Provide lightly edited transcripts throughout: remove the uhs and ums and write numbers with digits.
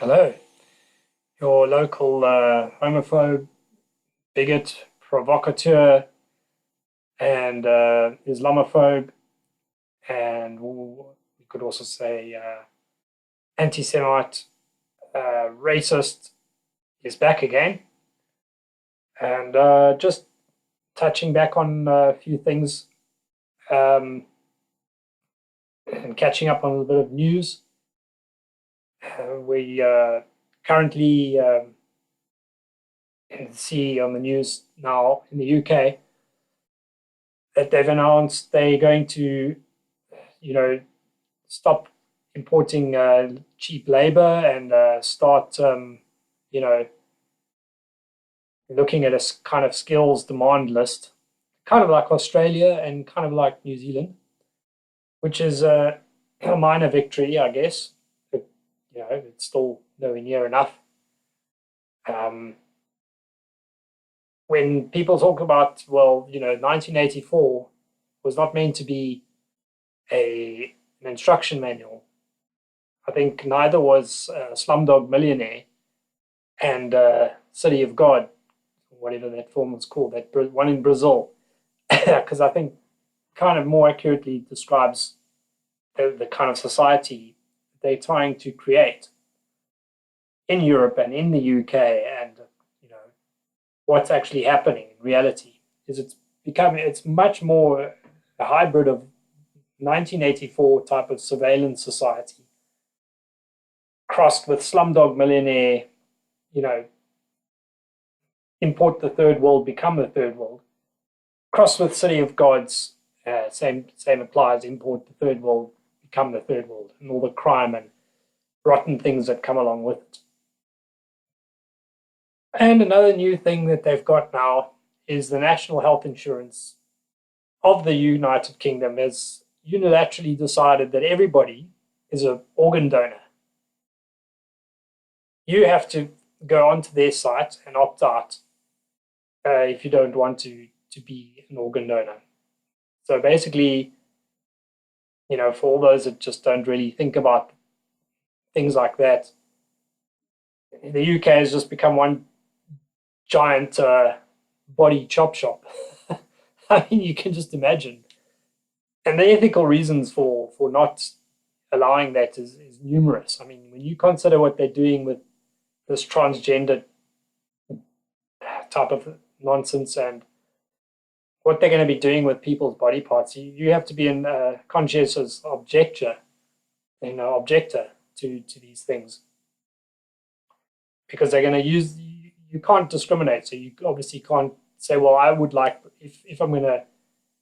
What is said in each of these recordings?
Hello, your local homophobe, bigot, provocateur, and Islamophobe, and we could also say anti-Semite, racist is back again, and just touching back on a few things um, and catching up on a bit of news. We currently see on the news now in the UK that they've announced they're going to, stop importing cheap labor and start, you know, looking at a kind of skills demand list, kind of like Australia and kind of like New Zealand, which is a minor victory, I guess. But, it's still nowhere near enough. Um, when people talk about, 1984 was not meant to be an instruction manual. I think neither was Slumdog Millionaire and City of God, whatever that film was called, that one in Brazil, because I think kind of more accurately describes the kind of society they're trying to create in Europe and in the UK, and what's actually happening in reality is it's much more a hybrid of 1984 type of surveillance society crossed with Slumdog Millionaire, you know, import the third world, become the third world, crossed with City of Gods, same applies, import the third world, become the third world, and all the crime and rotten things that come along with it. And another new thing that they've got now is the national health insurance of the United Kingdom has unilaterally decided that everybody is an organ donor. You have to go onto their site and opt out if you don't want to be an organ donor. So basically, for all those that just don't really think about things like that, the UK has just become one giant body chop shop. I mean, you can just imagine. And the ethical reasons for not allowing that is numerous. I mean, when you consider what they're doing with this transgender type of nonsense and what they're going to be doing with people's body parts, you have to be a conscientious objector, objector to these things, because they're going to use. You can't discriminate, so you obviously can't say, well, I would like, if I'm going to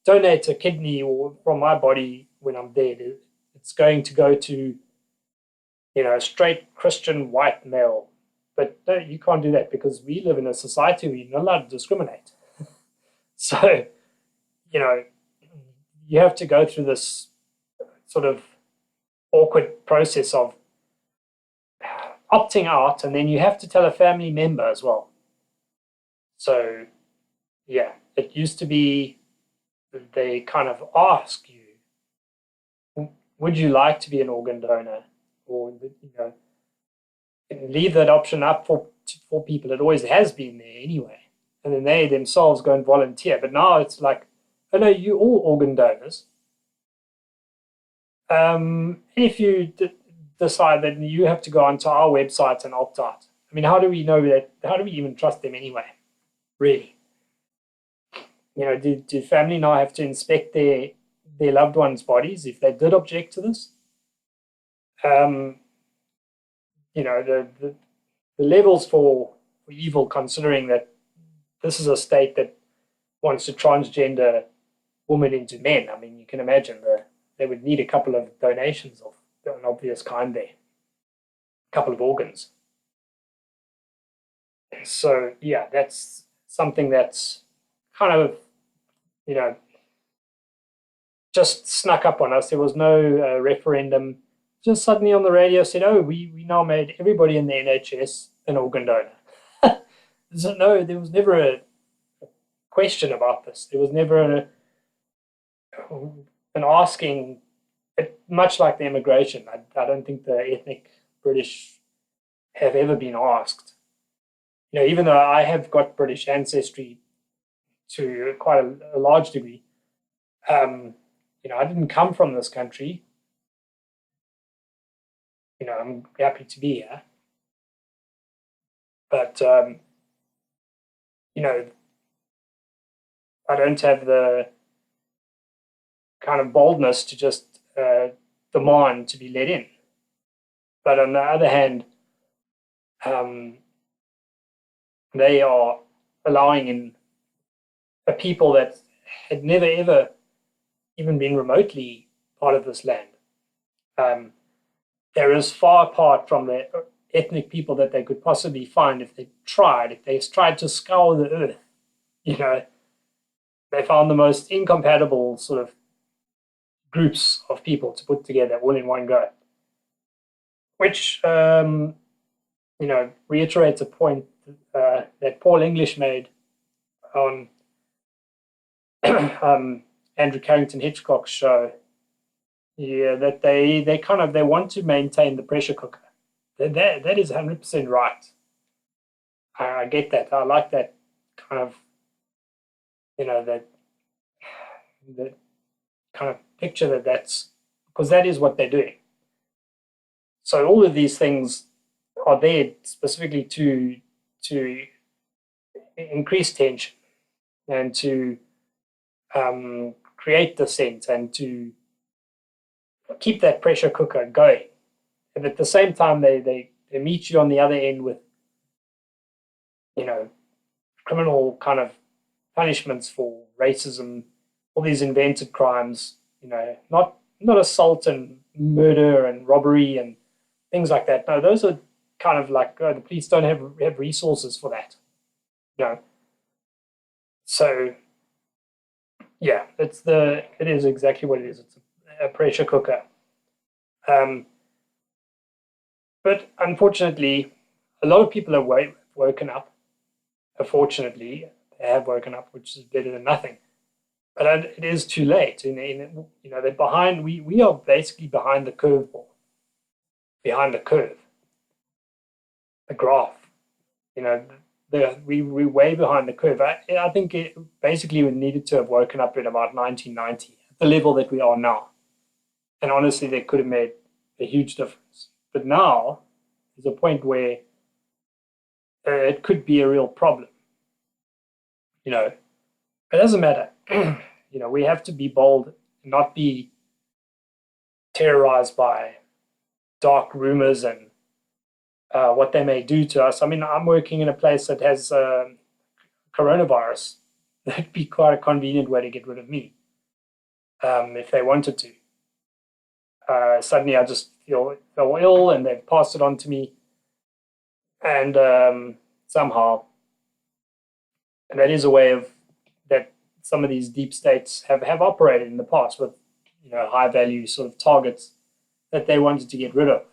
donate a kidney or from my body when I'm dead, it's going to go to a straight Christian white male. But no, you can't do that because we live in a society where you're not allowed to discriminate. So, you have to go through this sort of awkward process of opting out, and then you have to tell a family member as well. So, yeah, it used to be they kind of ask you, would you like to be an organ donor? Or, leave that option up for people. It always has been there anyway. And then they themselves go and volunteer. But now it's like, oh no, you all organ donors. If you decide that you have to go onto our website and opt out. I mean, how do we know that? How do we even trust them anyway? Really? Do family now have to inspect their loved ones' bodies if they did object to this? The levels for evil, considering that this is a state that wants to transgender women into men. I mean, you can imagine they would need a couple of donations of an obvious kind there, a couple of organs. So, yeah, that's something that's kind of, just snuck up on us. There was no referendum. Just suddenly on the radio said, oh, we now made everybody in the NHS an organ donor. So, no, there was never a question about this. There was never an asking, much like the immigration. I don't think the ethnic British have ever been asked. Even though I have got British ancestry to quite a large degree, I didn't come from this country. I'm happy to be here, but you know, I don't have the kind of boldness to just demand to be let in. But on the other hand, um, they are allowing in a people that had never ever even been remotely part of this land. Um, they're as far apart from the ethnic people that they could possibly find if they tried to scour the earth. You know, they found the most incompatible sort of groups of people to put together all in one go, which reiterates a point that Paul English made on Andrew Carrington Hitchcock's show. Yeah, that they want to maintain the pressure cooker. That is 100% right. I get that. I like that kind of that kind of picture that's because that is what they're doing. So all of these things are there specifically to increase tension and to create dissent and to keep that pressure cooker going. And at the same time, they meet you on the other end with criminal kind of punishments for racism, all these invented crimes. Not assault and murder and robbery and things like that. No, those are kind of like the police don't have resources for that. You know, so yeah, it is exactly what it is. It's a pressure cooker. Um, but unfortunately, a lot of people have woken up. Unfortunately, they have woken up, which is better than nothing. But it is too late. They're behind. We are basically behind the curveball, behind the curve, the graph. You know, we're way behind the curve. I think it basically we needed to have woken up in about 1990 at the level that we are now. And honestly, they could have made a huge difference. But now there's a point where it could be a real problem. It doesn't matter. We have to be bold and not be terrorized by dark rumors and what they may do to us. I mean, I'm working in a place that has coronavirus. That'd be quite a convenient way to get rid of me if they wanted to. Suddenly, I just feel ill, and they've passed it on to me, and somehow, and that is a way of that some of these deep states have operated in the past with high value sort of targets that they wanted to get rid of.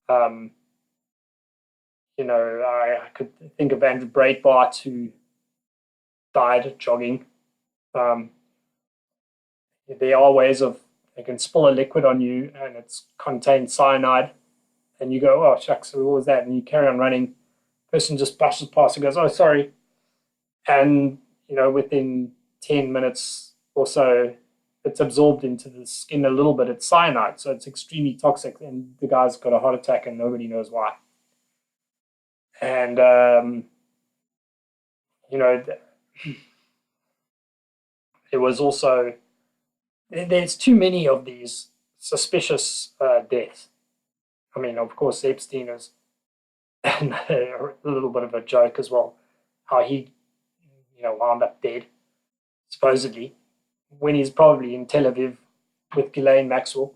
Um, I could think of Andrew Breitbart who died jogging. Um, there are ways of they can spill a liquid on you and it's contained cyanide, and you go, oh shucks, what was that? And you carry on running. Person just brushes past and goes, oh sorry, and within 10 minutes or so, it's absorbed into the skin a little bit. It's cyanide, so it's extremely toxic, and the guy's got a heart attack and nobody knows why. And it was also there's too many of these suspicious deaths. I mean, of course, Epstein is a little bit of a joke as well. How he, wound up dead, supposedly, when he's probably in Tel Aviv with Ghislaine Maxwell.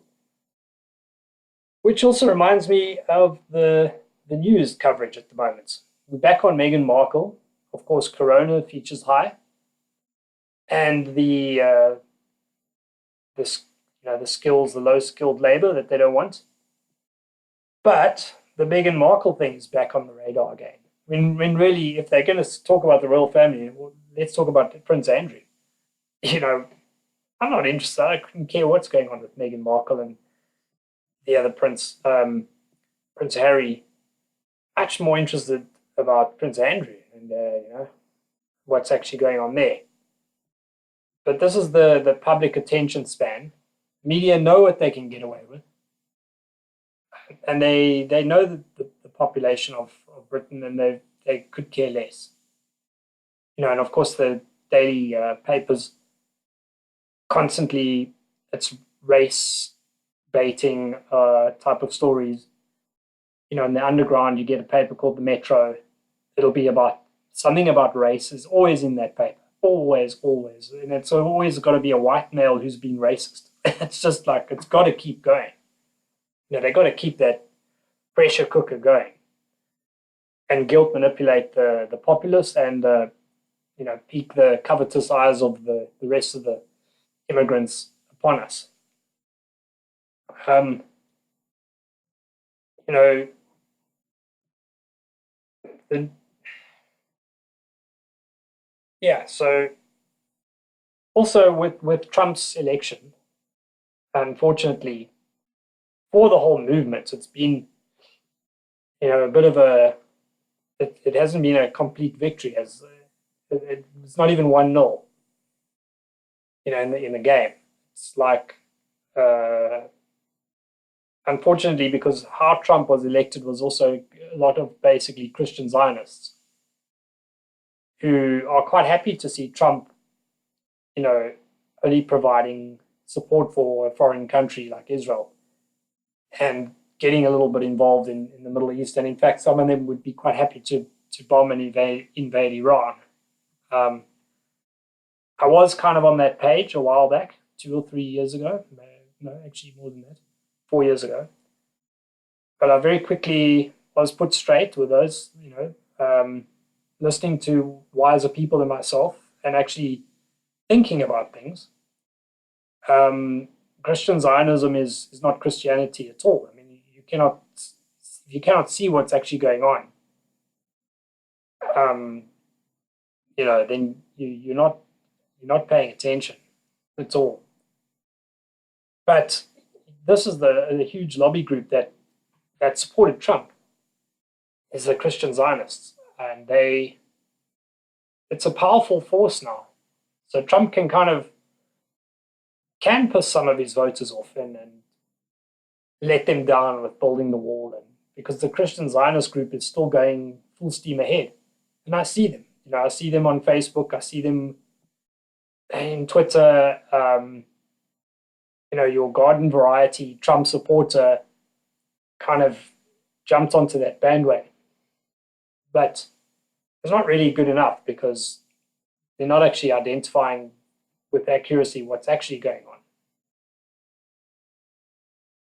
Which also reminds me of the news coverage at the moment. We're back on Meghan Markle. Of course, Corona features high, and the skills, the low skilled labor that they don't want. But the Meghan Markle thing is back on the radar again. When really, if they're going to talk about the royal family, well, let's talk about Prince Andrew. I'm not interested. I couldn't care what's going on with Meghan Markle and the other prince, Prince Harry. much more interested about Prince Andrew and what's actually going on there. But this is the public attention span. Media know what they can get away with, and they know the population of Britain, and they could care less. And of course the daily papers constantly, it's race baiting type of stories. In the underground, you get a paper called the Metro. It'll be about something about race is always in that paper. Always, always. And it's always got to be a white male who's been racist. It's just like, it's got to keep going. They got to keep that pressure cooker going and guilt manipulate the populace and, pique the covetous eyes of the rest of the immigrants upon us. So also with Trump's election, unfortunately, for the whole movement, it's been, a bit of it hasn't been a complete victory. It's not even 1-0, in the game. It's like, unfortunately, because how Trump was elected was also a lot of basically Christian Zionists who are quite happy to see Trump, only providing support for a foreign country like Israel and getting a little bit involved in the Middle East. And in fact, some of them would be quite happy to bomb and invade Iran. I was kind of on that page a while back, 2 or 3 years ago. No, actually more than that, 4 years ago. But I very quickly was put straight with those, listening to wiser people than myself and actually thinking about things. Christian Zionism is not Christianity at all. I mean, you cannot see what's actually going on. Then you're not paying attention at all. But this is the huge lobby group that supported Trump is the Christian Zionists, and it's a powerful force now. So Trump can piss some of his voters off and let them down with building the wall, and because the Christian Zionist group is still going full steam ahead, and I see them. I see them on Facebook. I see them in Twitter. Your garden variety Trump supporter kind of jumped onto that bandwagon, but it's not really good enough because they're not actually identifying with accuracy what's actually going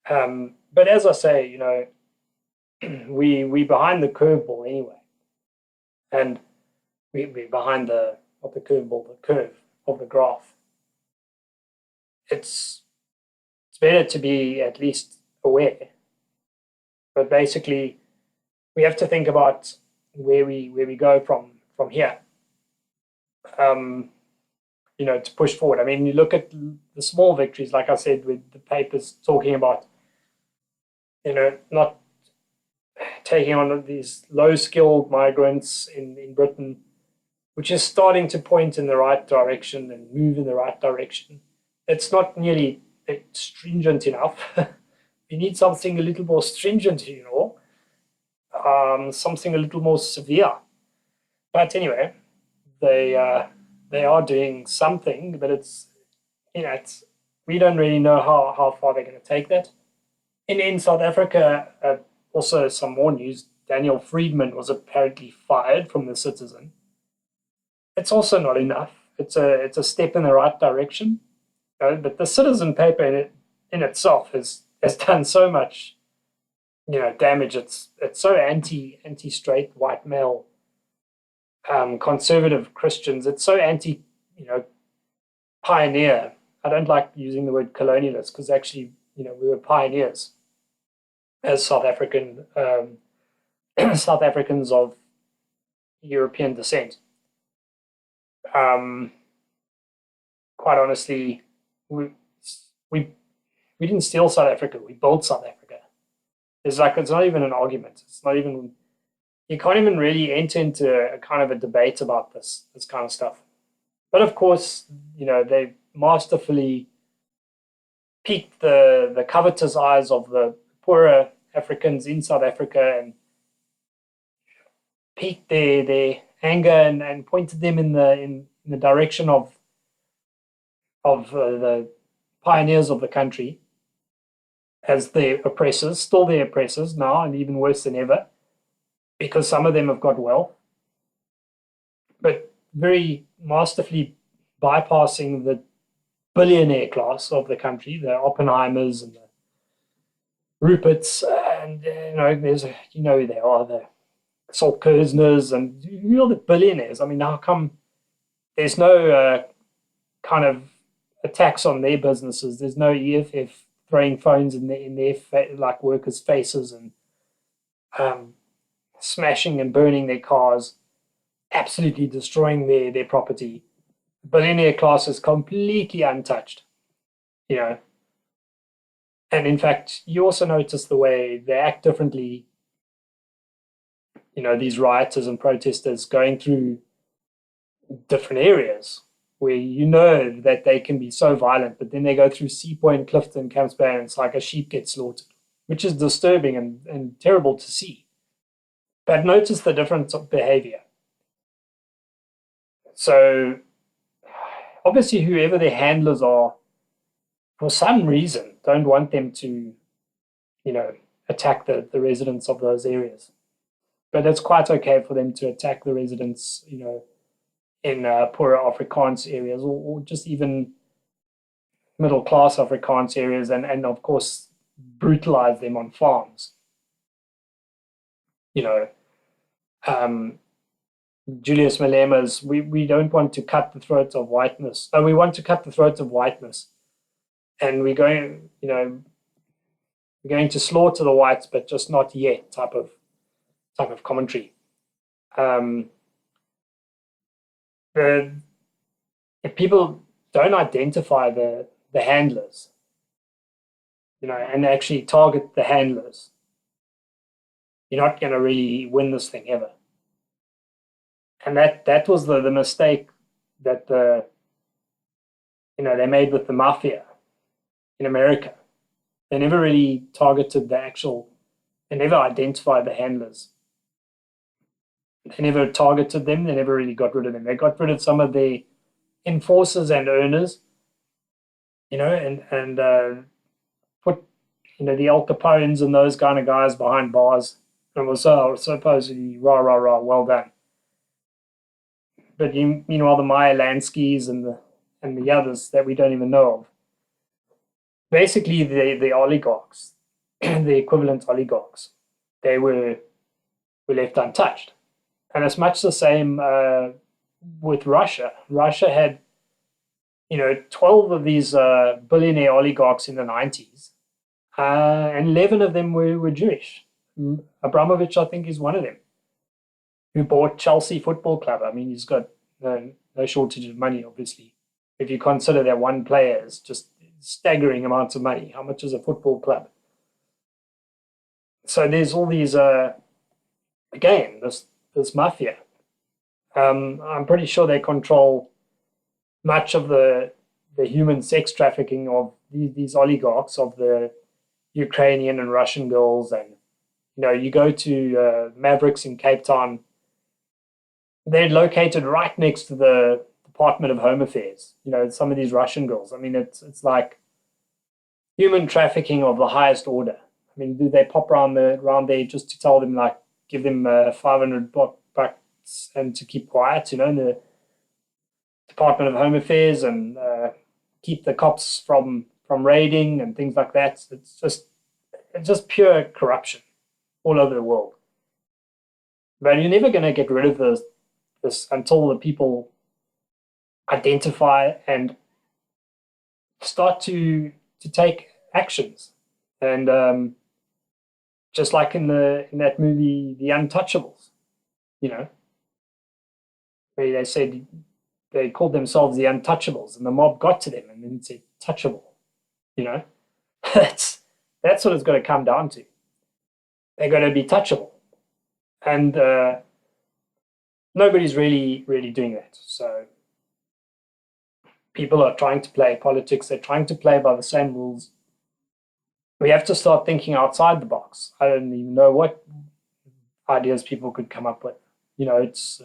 on. But as I say, we behind the curveball anyway, and we're behind not the curveball, the curve of the graph. It's better to be at least aware, but basically we have to think about where we go from here. To push forward. I mean, you look at the small victories, like I said, with the papers talking about, not taking on these low-skilled migrants in Britain, which is starting to point in the right direction and move in the right direction. It's not nearly stringent enough. We need something a little more stringent, something a little more severe. But anyway, they are doing something, but it's we don't really know how far they're going to take that. In South Africa, also some more news. Daniel Friedman was apparently fired from the Citizen. It's also not enough. It's a step in the right direction, but the Citizen paper in itself has done so much, damage. It's so anti-straight white male, conservative Christians. It's so anti, pioneer. I don't like using the word colonialist because actually, we were pioneers as South Africans of European descent. Quite honestly, we didn't steal South Africa. We built South Africa. It's not even an argument. It's not even you can't even really enter into a kind of a debate about this kind of stuff. But of course, they masterfully piqued the covetous eyes of the poorer Africans in South Africa and piqued their anger and pointed them in the direction of the pioneers of the country as their oppressors, still their oppressors now, and even worse than ever, because some of them have got wealth, but very masterfully bypassing the billionaire class of the country, the Oppenheimers and the Ruperts, and there's who they are, the Salt Kersners, and who are the billionaires? I mean, how come there's no kind of attacks on their businesses? There's no EFF throwing phones in their like workers' faces and um, smashing and burning their cars, absolutely destroying their property. The billionaire class is completely untouched, you know. And in fact, you also notice the way they act differently. These rioters and protesters going through different areas where that they can be so violent, but then they go through Sea Point, Clifton, Camps Bay, and it's like a sheep gets slaughtered, which is disturbing and terrible to see. But notice the difference of behavior. So obviously, whoever their handlers are, for some reason, don't want them to, attack the residents of those areas. But it's quite okay for them to attack the residents, in poorer Afrikaans areas or just even middle class Afrikaans areas and of course brutalize them on farms. You know, um, Julius Malema's, we don't want to cut the throats of whiteness. We want to cut the throats of whiteness. And we're going to slaughter the whites, but just not yet type of commentary. The If people don't identify the handlers, and actually target the handlers, you're not going to really win this thing ever. And that was the mistake that they made with the mafia in America. They never really targeted they never identified the handlers. They never targeted them. They never really got rid of them. They got rid of some of the enforcers and earners, and put, the Al Capones and those kind of guys behind bars. And it was supposedly rah, rah, rah, well done. But meanwhile, the Meyer Lanskys and the others that we don't even know of, basically the oligarchs, the equivalent oligarchs, they were left untouched. And it's much the same with Russia. Russia had, 12 of these billionaire oligarchs in the 90s, and 11 of them were Jewish. Abramovich, I think, is one of them, who bought Chelsea Football Club. I mean, he's got no shortage of money, obviously. If you consider that one player is just staggering amounts of money, how much is a football club? So there's all these, again, this mafia. I'm pretty sure they control much of the human sex trafficking of these oligarchs, of the Ukrainian and Russian girls. And, you go to Mavericks in Cape Town, they're located right next to the Department of Home Affairs. Some of these Russian girls. I mean, it's like human trafficking of the highest order. I mean, do they pop around there just to tell them, like, give them 500 bucks and to keep quiet, in the Department of Home Affairs, and keep the cops from raiding and things like that. It's just pure corruption all over the world. But you're never going to get rid of this until the people identify and start to take actions. And just like in that movie, The Untouchables, where they said they called themselves the Untouchables, and the mob got to them and then said touchable. That's what it's got to come down to. They're going to be touchable. and nobody's really doing that. So people are trying to play politics. They're trying to play by the same rules. We have to start thinking outside the box. I don't even know what ideas people could come up with. It's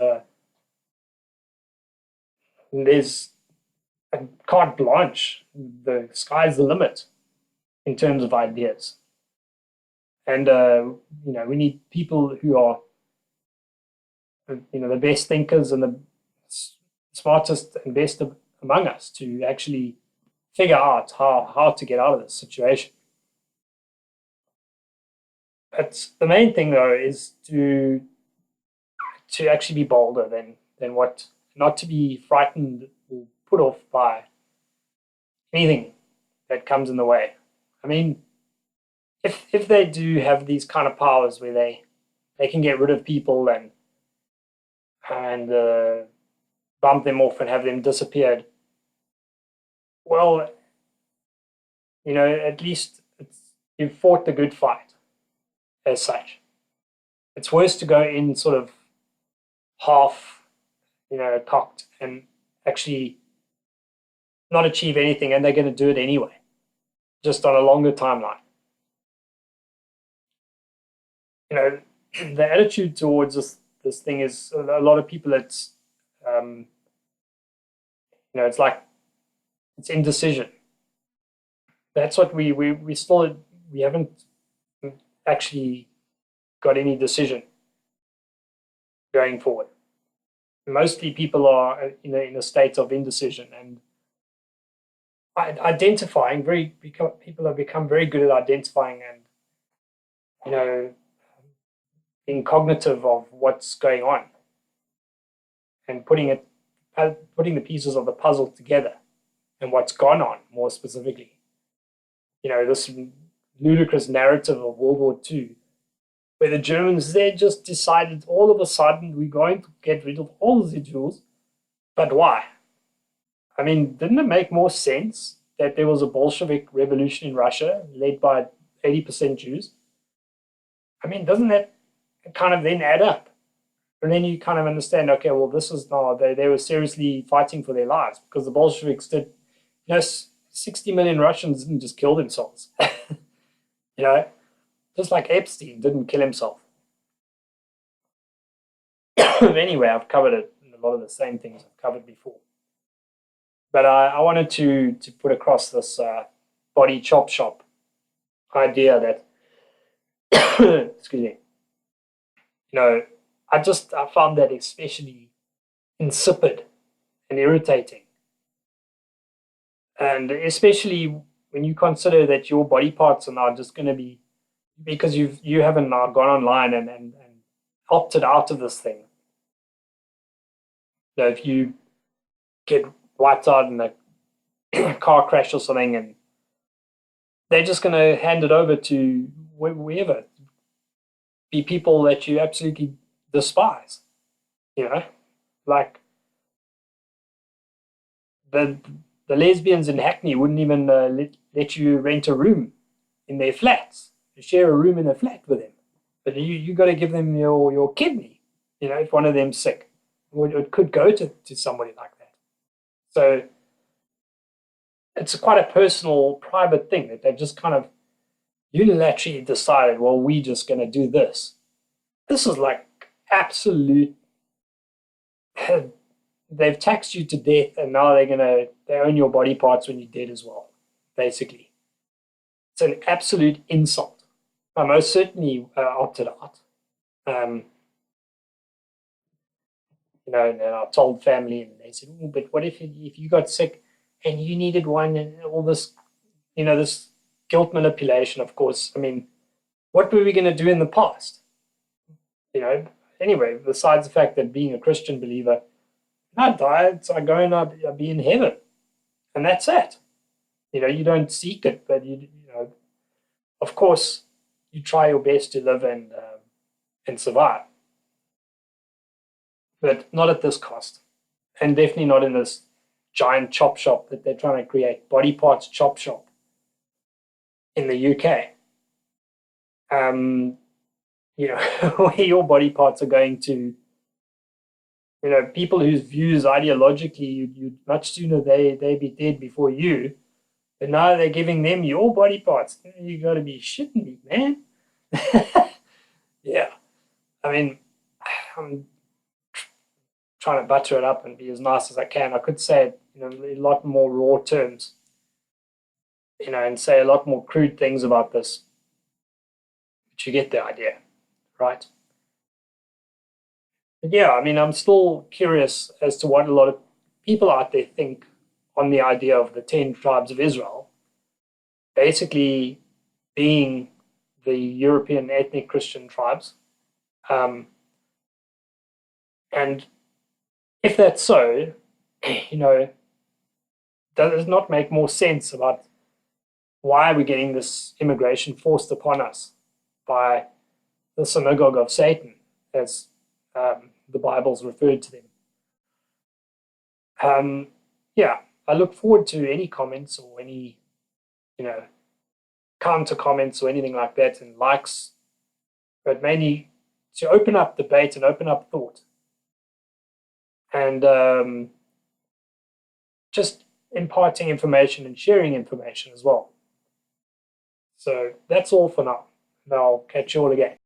there's a carte blanche. The sky's the limit in terms of ideas, and we need people who are the best thinkers and the smartest and best among us to actually figure out how to get out of this situation. But the main thing though is to actually be bolder than what, not to be frightened or put off by anything that comes in the way. I mean, if they do have these kind of powers where they can get rid of people and bump them off and have them disappeared, well, at least you've fought the good fight as such. It's worse to go in sort of half, cocked and actually not achieve anything, and they're going to do it anyway, just on a longer timeline. The attitude towards this thing is a lot of people. It's like it's indecision. That's what we haven't actually got any decision going forward. Mostly people are in a state of indecision and identifying. People have become very good at identifying and being cognitive of what's going on and putting the pieces of the puzzle together and what's gone on more specifically. This ludicrous narrative of World War II, where the Germans, they just decided all of a sudden we're going to get rid of all the Jews. But why? I mean, didn't it make more sense that there was a Bolshevik revolution in Russia led by 80% Jews? I mean, doesn't that kind of then add up? And then you kind of understand, okay, well, this is no, they were seriously fighting for their lives because the Bolsheviks did, 60 million Russians didn't just kill themselves. Just like Epstein didn't kill himself. Anyway, I've covered it in a lot of the same things I've covered before. But I wanted to put across this body chop shop idea that, excuse me, I found that especially insipid and irritating. And especially when you consider that your body parts are now just going to be, because you haven't now gone online and opted out of this thing. If you get wiped out in a car crash or something, and they're just going to hand it over to whoever, be people that you absolutely despise, like the lesbians in Hackney wouldn't even let you rent a room in their flats. You share a room in a flat with them, but you got to give them your kidney. If one of them's sick, it could go to somebody like that. So it's quite a personal, private thing that they've just kind of unilaterally decided. Well, we're just going to do this. This is like absolute. They've taxed you to death, and now they own your body parts when you're dead as well. Basically, it's an absolute insult. I most certainly opted out. And I told family, and they said, "Oh, but what if you got sick and you needed one and all this, this guilt manipulation?" Of course, I mean, what were we going to do in the past? Anyway, besides the fact that being a Christian believer, I died, so I go and I'll be in heaven, and that's it. You don't seek it, but of course, you try your best to live and survive, but not at this cost, and definitely not in this giant chop shop that they're trying to create, body parts chop shop in the UK. you know, where your body parts are going to, you know, people whose views ideologically you'd much sooner they be dead before you, but now they're giving them your body parts. You got to be shitting me, man. Yeah, I mean, I'm trying to butter it up and be as nice as I can. I could say it, you know, a lot more raw terms, you know, and say a lot more crude things about this, but you get the idea, right? But yeah, I mean, I'm still curious as to what a lot of people out there think on the idea of the 10 tribes of Israel basically being the European ethnic Christian tribes. Um, and if that's so, you know, does it not make more sense about why we're getting this immigration forced upon us by the synagogue of Satan, as the Bible's referred to them? Um, yeah, I look forward to any comments or any, you know, counter comments or anything like that and likes, but mainly to open up debate and open up thought and just imparting information and sharing information as well. So that's all for now. And I'll catch you all again.